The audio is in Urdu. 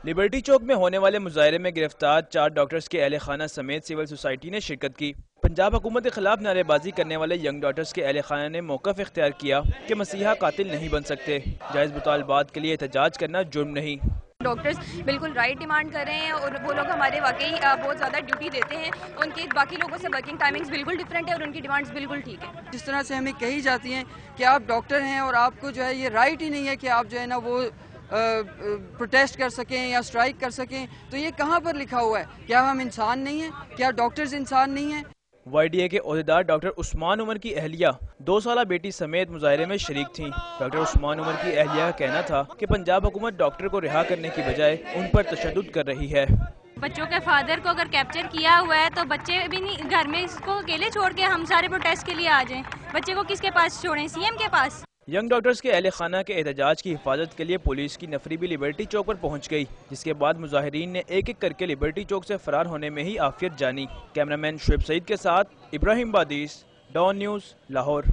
لبرٹی چوک میں ہونے والے مظاہرے میں گرفتار 4 ڈاکٹرز کے اہل خانہ سمیت سول سوسائٹی نے شرکت کی۔ پنجاب حکومت کے خلاف نعرے بازی کرنے والے ینگ ڈاکٹرز کے اہل خانہ نے موقف اختیار کیا کہ مسیحا قاتل نہیں بن سکتے، جائز مطالبات کے لیے احتجاج کرنا جرم نہیں۔ ڈاکٹرز بالکل رائٹ ڈیمانڈ کر رہے ہیں اور وہ لوگ ہمارے واقعی بہت زیادہ ڈیوٹی دیتے ہیں، ان کی باقی لوگوں سے ورکنگ ٹائمنگز بالکل ڈیفرنٹ ہے اور ان کی ڈیمانڈز بالکل ٹھیک ہے۔ جس طرح سے ہمیں کہی جاتی ہیں کہ آپ ڈاکٹر ہیں اور آپ کو جو ہے یہ رائٹ ہی نہیں ہے کہ آپ جو ہے نا وہ پروٹیسٹ کر سکیں یا اسٹرائک کر سکیں، تو یہ کہاں پر لکھا ہوا ہے؟ کیا ہم انسان نہیں ہیں؟ کیا ڈاکٹرز انسان نہیں ہیں؟ وائی ڈی اے کے عہدیدار ڈاکٹر عثمان عمر کی اہلیہ 2 سالہ بیٹی سمیت مظاہرے میں شریک تھیں۔ ڈاکٹر عثمان عمر کی اہلیہ کا کہنا تھا کہ پنجاب حکومت ڈاکٹر کو رہا کرنے کی بجائے ان پر تشدد کر رہی ہے۔ بچوں کے فادر کو اگر کیپچر کیا ہوا ہے تو بچے بھی نہیں گھر میں، اس کو اکیلے چھوڑ کے ہم سارے پروٹیسٹ کے لیے آ جائیں، بچے کو کس کے پاس چھوڑیں؟ سی ایم کے پاس۔ ینگ ڈاکٹرز کے اہل خانہ کے احتجاج کی حفاظت کے لیے پولیس کی نفری بھی لبرٹی چوک پر پہنچ گئی، جس کے بعد مظاہرین نے ایک ایک کر کے لبرٹی چوک سے فرار ہونے میں ہی عافیت جانی۔ کیمرامین شعیب سعید کے ساتھ ابراہیم بادیس، ڈان نیوز، لاہور۔